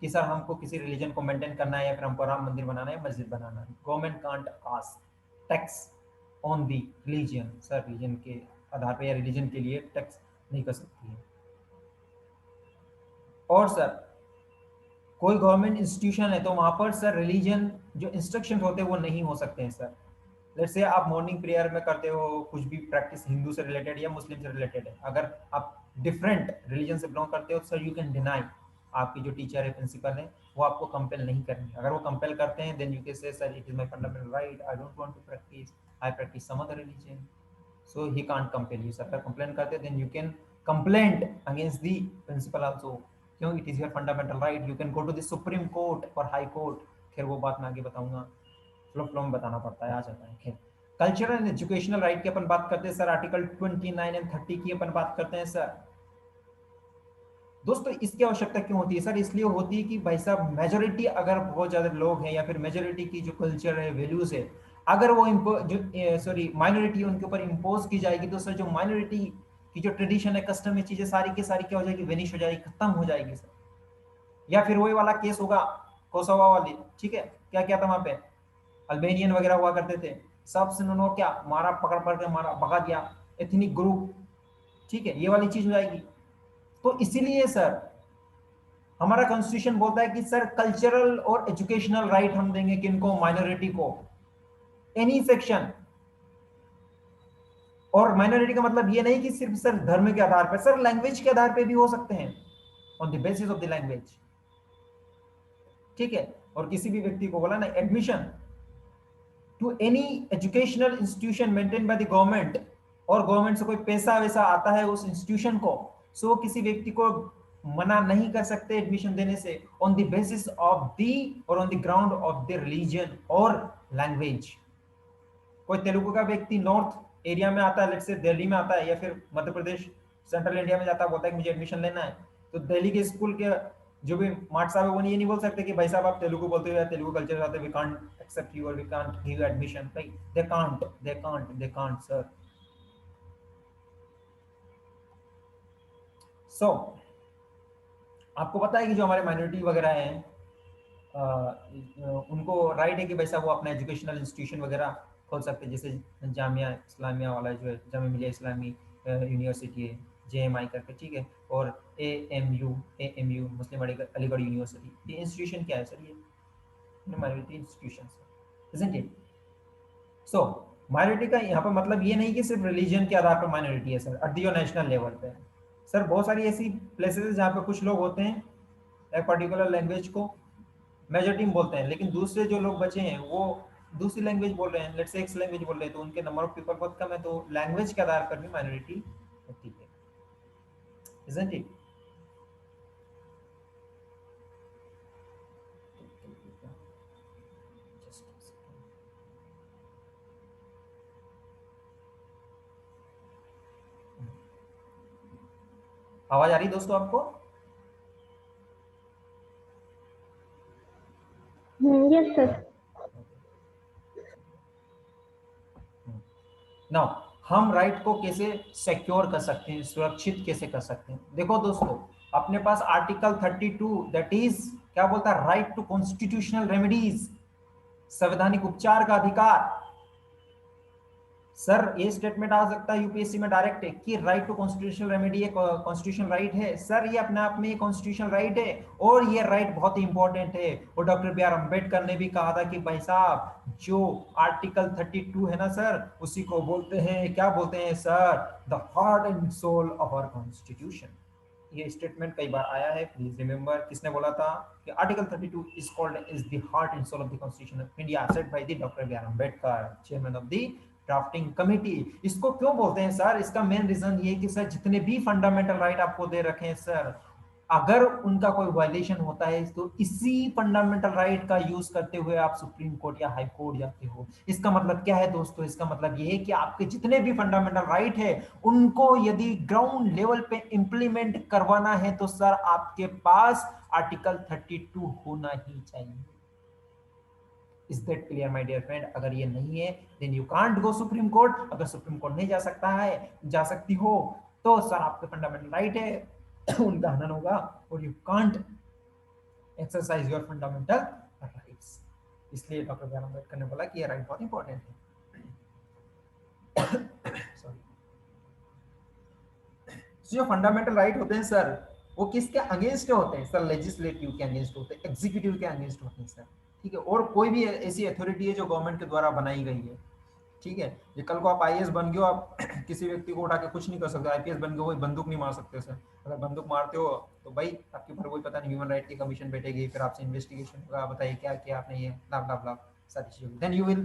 कि सर हमको किसी रिलीजन को मेंटेन करना है या फिर हमको राम मंदिर बनाना है, मस्जिद बनाना है। Government can't ask tax on the religion. Sir religion के आधार पर या रिलीजन के लिए टैक्स नहीं कर सकती है। और सर कोई गवर्नमेंट इंस्टीट्यूशन है तो वहां पर सर रिलीजन जो इंस्ट्रक्शन होते हैं वो नहीं हो सकते हैं सर। लेट्स से आप मॉर्निंग प्रेयर में करते हो कुछ भी प्रैक्टिस हिंदू से रिलेटेड या मुस्लिम से रिलेटेड है, अगर आप डिफरेंट रिलीजन से बिलोंग करते हो सर यू कैन डिनाई। आपकी जो टीचर है, प्रिंसिपल है, वो आपको कंपेल नहीं करेंगे। अगर वो कंपेल करते हैं then you can say sir it is my fundamental right, I don't want to practise, I practise some other religion, so he can't compel you. Sir अगर कंप्लेन करते then you can complaint against the principal also. क्यों? It is your fundamental right, you can go to the Supreme Court और high court. खैर वो बात मैं आगे बताऊंगा, फ्लो में बताना पड़ता है, आ जाता है। खैर कल्चरल एंड एजुकेशनल राइट की अपन बात करते हैं सर, आर्टिकल 29 एंड 30 की अपन बात करते हैं सर। दोस्तों इसकी आवश्यकता क्यों होती है सर? इसलिए होती है कि भाई साहब मेजोरिटी अगर बहुत ज्यादा लोग हैं या फिर मेजोरिटी की जो कल्चर है, वैल्यूज है, अगर वो जो सॉरी माइनॉरिटी उनके ऊपर इम्पोज की जाएगी तो सर जो माइनॉरिटी की जो ट्रेडिशन है, कस्टम है, चीजें सारी की सारी क्या हो जाएगी? वेनिश हो जाएगी, खत्म हो जाएगी सर। या फिर वही वाला केस होगा कोसोवा वाली, ठीक है, क्या क्या था वहां पे, अल्बेनियन वगैरह हुआ करते थे, सबसे उन्होंने क्या मारा, पकड़ पकड़ के मारा, भगा दिया, एथनिक ग्रुप। ठीक है, ये वाली चीज हो जाएगी। तो इसीलिए सर हमारा कॉन्स्टिट्यूशन बोलता है कि सर कल्चरल और एजुकेशनल राइट हम देंगे किनको? माइनॉरिटी को, एनी सेक्शन। और माइनॉरिटी का मतलब ये नहीं कि सिर्फ सर धर्म के आधार पर, सर लैंग्वेज के आधार पर भी हो सकते हैं, on the basis of the language. ठीक है, और किसी भी व्यक्ति को बोला ना admission to any educational institution maintain by the government, और गवर्नमेंट से कोई पैसा वैसा आता है उस इंस्टीट्यूशन को, सो किसी व्यक्ति को मना नहीं कर सकते एडमिशन देने से on the basis of the और on the ground of the religion और लैंग्वेज। कोई तेलुगु का व्यक्ति नॉर्थ एरिया में आता है, लेट्स से दिल्ली में आता है या फिर मध्य प्रदेश सेंट्रल इंडिया में जाता है, बोलता है कि मुझे एडमिशन लेना है, तो दिल्ली के स्कूल के जो भी मार्ट साहब है वो ये नहीं बोल सकते कि भाई साहब आप तेलुगु बोलते हो या तेलुगु कल्चर आते, वी कांट एक्सेप्ट यू और वी कांट गिव एडमिशन। भाई दे कांट सर। सो आपको पता है कि जो हमारे माइनॉरिटी वगैरह हैं उनको राइट है कि वैसा वो अपना एजुकेशनल इंस्टीट्यूशन वगैरह खोल सकते हैं, जैसे जामिया इस्लामिया वाला जो है, जामिया मिलिया इस्लामी यूनिवर्सिटी है, जेएमआई करके, ठीक है, और एएमयू मुस्लिम अलीगढ़ यूनिवर्सिटी। ये इंस्टीट्यूशन क्या है सर? ये माइनॉरिटी इंस्टीट्यूशन है, इजंट इट? सो माइनॉरिटी का यहाँ पर मतलब ये नहीं कि सिर्फ रिलीजन के आधार पर माइनॉरिटी है sir, at the national level पे। सर बहुत सारी ऐसी प्लेसेस है जहाँ पे कुछ लोग होते हैं एक पर्टिकुलर लैंग्वेज को मेजर टीम बोलते हैं, लेकिन दूसरे जो लोग बचे हैं वो दूसरी लैंग्वेज बोल रहे हैं, लेट्स से एक्स लैंग्वेज बोल रहे हैं, तो उनके नंबर ऑफ पीपल बहुत कम है, तो लैंग्वेज के आधार पर भी माइनॉरिटी होती है, isn't it? Just a second. आवाज आ रही दोस्तों आपको? Yes sir. नाउ हम राइट को कैसे सिक्योर कर सकते हैं, सुरक्षित कैसे कर सकते हैं? देखो दोस्तों, अपने पास आर्टिकल 32 दैट इज क्या बोलता है, राइट टू कॉन्स्टिट्यूशनल रेमेडीज, संवैधानिक उपचार का अधिकार। सर ये स्टेटमेंट आ सकता है यूपीएससी में डायरेक्ट है कि राइट टू कॉन्स्टिट्यूशनल रेमेडी एक कॉन्स्टिट्यूशनल राइट है। सर ये अपने आप में कॉन्स्टिट्यूशनल राइट है और ये राइट बहुत ही इंपॉर्टेंट है। और डॉक्टर बी आर अम्बेडकर ने भी कहा था कि भाई साहब जो आर्टिकल 32 है ना सर, उसी को बोलते हैं, क्या बोलते हैं sir, the heart and soul of our constitution. ये स्टेटमेंट कई बार आया है, प्लीज रिमेंबर किसने बोला था कि article 32 is called is the heart and soul of the constitution of India, said by the doctor B R Ambedkar, chairman of the drafting committee. इसको क्यों बोलते हैं सर? इसका मेन रीजन ये कि सर जितने भी फंडामेंटल राइट आपको दे रखे हैं सर, अगर उनका कोई वायलेशन होता है तो इसी फंडामेंटल राइट का यूज करते हुए आप सुप्रीम कोर्ट या हाई कोर्ट जाते हो। इसका मतलब क्या है दोस्तों? इसका मतलब ये है कि आपके जितने भी फंडामेंटल राइट है उनको यदि ग्राउंड लेवल पे इंप्लीमेंट करवाना है तो सर आपके पास आर्टिकल 32 होना ही चाहिए। Is that clear my dear friend? अगर ये नहीं है then you can't go supreme court. अगर सुप्रीम कोर्ट नहीं जा सकता है, जा सकती हो, तो सर आपके फंडामेंटल राइट है उनका हनन होगा और you can't exercise your fundamental rights. इसलिए डॉक्टर बी आर अम्बेडकर ने बोला कि ये राइट बहुत इंपॉर्टेंट है। सॉरी। जो फंडामेंटल राइट होते हैं सर, वो किसके अगेंस्ट होते हैं सर? लेजिस्लेटिव के अगेंस्ट होते हैं, एग्जीक्यूटिव के अगेंस्ट होते हैं सर, ठीक है। और कोई भी ऐसी अथॉरिटी है जो गवर्नमेंट के द्वारा बनाई गई है, ठीक है। ये कल को आप आईएएस बन गए हो, आप किसी व्यक्ति को उठा के कुछ नहीं कर सकते। आईपीएस बन गए हो, बंदूक नहीं मार सकते सर। अगर बंदूक मारते हो तो भाई आपके ऊपर कोई पता नहीं ह्यूमन राइट की कमीशन बैठेगी, फिर आपसे इन्वेस्टिगेशन होगा, बताइए क्या किया आपने, ये ब्ला ब्ला ब्ला सारी चीजें। Then you will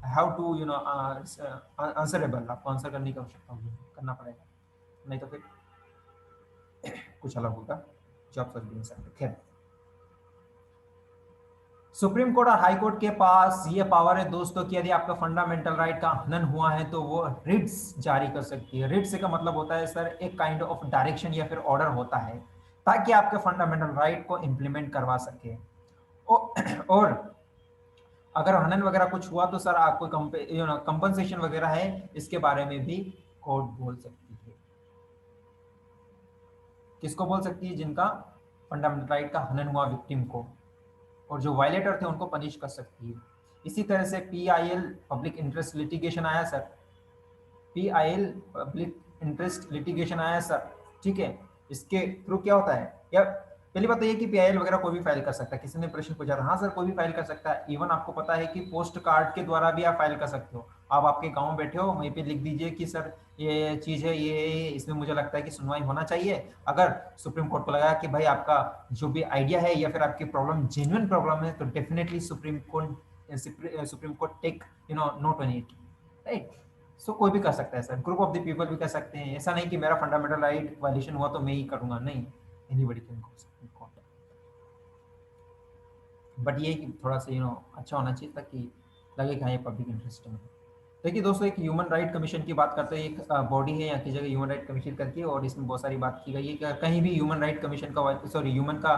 have to you know answerable, आपको आंसर करने की आवश्यकता होगी, करना पड़ेगा, नहीं तो फिर कुछ अलग होगा जो आप सोच भी नहीं सकते। खैर, सुप्रीम कोर्ट और हाई कोर्ट के पास ये पावर है दोस्तों कि यदि आपका फंडामेंटल राइट का हनन हुआ है तो वो रिट्स जारी कर सकती है। रिट्स का मतलब होता है सर एक काइंड ऑफ डायरेक्शन या फिर ऑर्डर होता है ताकि आपके फंडामेंटल राइट को इंप्लीमेंट करवा सके। और अगर हनन वगैरह कुछ हुआ तो सर आपको कंपनसेशन वगैरह है, इसके बारे में भी कोर्ट बोल सकती है। किसको बोल सकती है? जिनका फंडामेंटल राइट का हनन हुआ, विक्टिम को। और जो वायलेटर थे उनको पनिश कर सकती है। इसी तरह से पीआईएल पब्लिक इंटरेस्ट लिटिगेशन आया sir, PIL public interest litigation आया सर, ठीक है। इसके थ्रू क्या होता है? या पहली बात तो ये कि पीआईएल वगैरह कोई भी फाइल कर सकता है। किसी ने प्रश्न पूछा था, हाँ सर कोई भी फाइल कर सकता है। इवन आपको पता है कि पोस्ट कार्ड के द्वारा भी आप फाइल कर सकते हो। आप आपके गांव बैठे हो, वहीं पे लिख दीजिए कि सर ये चीज है, ये इसमें मुझे लगता है कि सुनवाई होना चाहिए। अगर सुप्रीम कोर्ट को लगा कि भाई आपका जो भी आइडिया है या फिर आपकी प्रॉब्लम जेन्युइन प्रॉब्लम है, तो definitely Supreme Court take note on it, right. So कोई भी कर सकता है sir, group of the people भी कर सकते हैं। ऐसा नहीं कि मेरा फंडामेंटल राइट वायलेशन हुआ तो मैं ही करूंगा, नहीं, anybody can go supreme court. But ये कि थोड़ा सा अच्छा होना चाहिए ताकि लगे कि हाँ ये पब्लिक इंटरेस्ट में। देखिए दोस्तों, एक ह्यूमन राइट कमीशन की बात करते हैं। एक बॉडी है यहाँ की जगह ह्यूमन राइट कमीशन करके, और इसमें बहुत सारी बात की गई है कि कहीं भी ह्यूमन राइट कमीशन का ह्यूमन का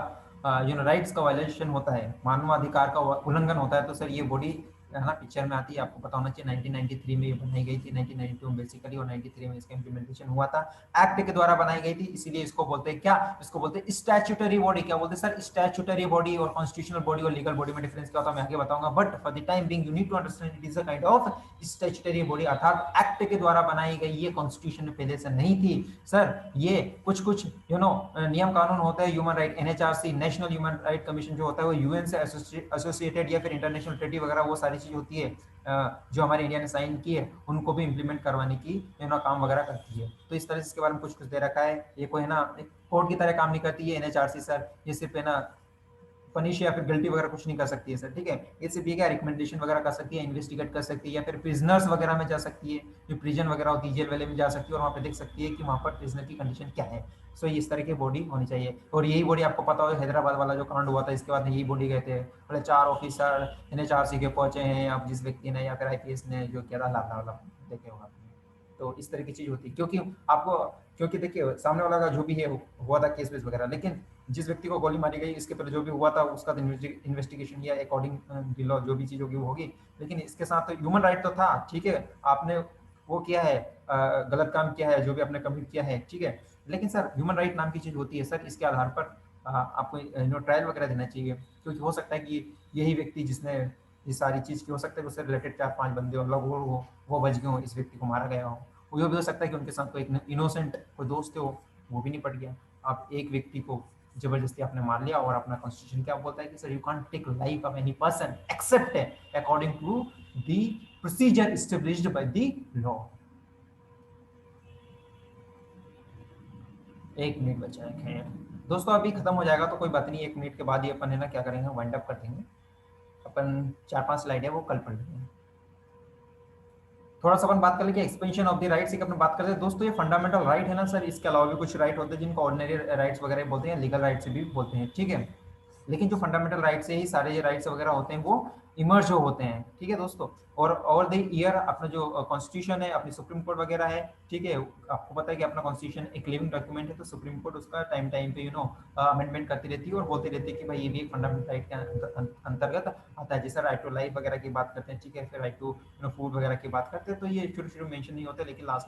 राइट्स का वायलेशन होता है, मानवाधिकार का उल्लंघन होता है, तो सर ये बॉडी है ना पिक्चर में आती है। आपको पता होना चाहिए 1993 में ये बनाई गई थी, 1992 में बेसिकली, और 93 में इसका इंप्लीमेंटेशन हुआ था। एक्ट के द्वारा बनाई गई थी, इसीलिए इसको बोलते हैं क्या? इसको बोलते हैं स्टैट्यूटरी बॉडी। क्या बोलते हैं सर? Statutory body. और कॉन्स्टिट्यूशनल बॉडी और लीगल बॉडी में डिफरेंस क्या होता है मैं आगे बताऊंगा, but for the time being you need to understand it is a kind of statutory body, अर्थात एक्ट के द्वारा बनाई गई। ये कॉन्स्टिट्यूशन में पहले से नहीं थी सर। ये कुछ कुछ नियम कानून होता है human right, NHRC national human right commission जो होता है वो यूएन से एसोसिएटेड या फिर इंटरनेशनल ट्रीटी वगैरह वो सारी चीज होती है जो हमारे इंडिया ने साइन की है, उनको भी इंप्लीमेंट करवाने की काम वगैरह करती है। तो इस तरह से इसके बारे में कुछ कुछ दे रखा है। ये कोई है ना कोर्ट की तरह काम नहीं करती है एनएचआरसी सर, ये सिर्फ है ना पनिश या फिर गिल्टी वगैरह कुछ नहीं कर सकती है सर, ठीक है। ये सिर्फ ये क्या रिकमेंडेशन वगैरह कर सकती है, इन्वेस्टिगेट कर सकती है, या फिर प्रिजनर्स वगैरह में जा सकती है, जो प्रिजन वगैरह होती है जेल वाले में जा सकती है, और वहाँ पे देख सकती है कि वहाँ पर प्रिजनर की कंडीशन क्या है। सो इस तरह की बॉडी होनी चाहिए। और यही बॉडी आपको पता हो हैदराबाद वाला जो कांड हुआ था, इसके बाद यही बॉडी गए थे बोले 4 ऑफिसर NHRC के पहुंचे हैं, अब जिस व्यक्ति ने या फिर IPS ने जो किया था लाभ लाभ देखे होगा आपने। तो इस तरह की चीज होती है, क्योंकि आपको, क्योंकि देखिए सामने वाला का जो भी है हुआ था केस वेस वगैरह, लेकिन जिस व्यक्ति को गोली मारी गई इसके पहले जो भी हुआ था उसका तो इन्वेस्टिगेशन या अकॉर्डिंग लॉ जो भी चीज होगी वो होगी। लेकिन इसके साथ तो ह्यूमन राइट तो था, ठीक है, आपने वो किया है, गलत काम किया है, जो भी आपने कमिट किया है, ठीक है। लेकिन सर ह्यूमन राइट नाम की चीज होती है सर, इसके आधार पर आपको ट्रायल वगैरह देना चाहिए, क्योंकि हो सकता है कि यही व्यक्ति जिसने ये सारी चीज की, हो सकता है उससे रिलेटेड 4-5 बंदे हो, लोग वो बच गए हो, इस व्यक्ति को मारा गया हो। वो भी हो सकता है कि उनके साथ कोई इनोसेंट कोई दोस्त हो, वो भी नहीं पड़ गया। आप एक व्यक्ति को जबरदस्ती आपने मार लिया, और अपना कॉन्स्टिट्यूशन क्या बोलता है कि sir you can't take life of any person except according to the procedure established by the law. 1 minute बचा है, खैर दोस्तों अभी खत्म हो जाएगा तो कोई बात नहीं, 1 मिनट के बाद ही अपन है ना क्या करेंगे, वाइंड अप कर देंगे। अपन 4-5 स्लाइड है वो कल पढ़ लेंगे। थोड़ा सा अपन बात कर ले कि एक्सपेंशन ऑफ द राइट्स की अपन बात करते हैं दोस्तों। ये फंडामेंटल राइट है ना सर, इसके अलावा भी कुछ राइट होते हैं जिनको ऑर्डिनरी राइट्स वगैरह बोलते हैं, लीगल राइट्स भी बोलते हैं, ठीक है। लेकिन जो फंडामेंटल राइट्स है, ही सारे जो राइट्स वगैरह होते हैं वो इमर्ज जो होते हैं, ठीक है दोस्तों। और ओवर द ईयर अपना जो कॉन्स्टिट्यूशन है, अपनी सुप्रीम कोर्ट वगैरह है, ठीक है, आपको पता है कि अपना कॉन्स्टिट्यूशन एक लिविंग डॉक्यूमेंट है, तो सुप्रीम कोर्ट उसका टाइम टाइम पे अमेंडमेंट करती रहती है, और बोलती रहती है कि भाई ये भी एक फंडामेंटल राइट के अंतर्गत आता है। जैसे राइट टू लाइफ वगैरह की बात करते हैं, ठीक है, फिर राइट टू फूड वगैरह की बात करते हैं, तो ये शुरू शुरू मेंशन नहीं होता, लेकिन लास्ट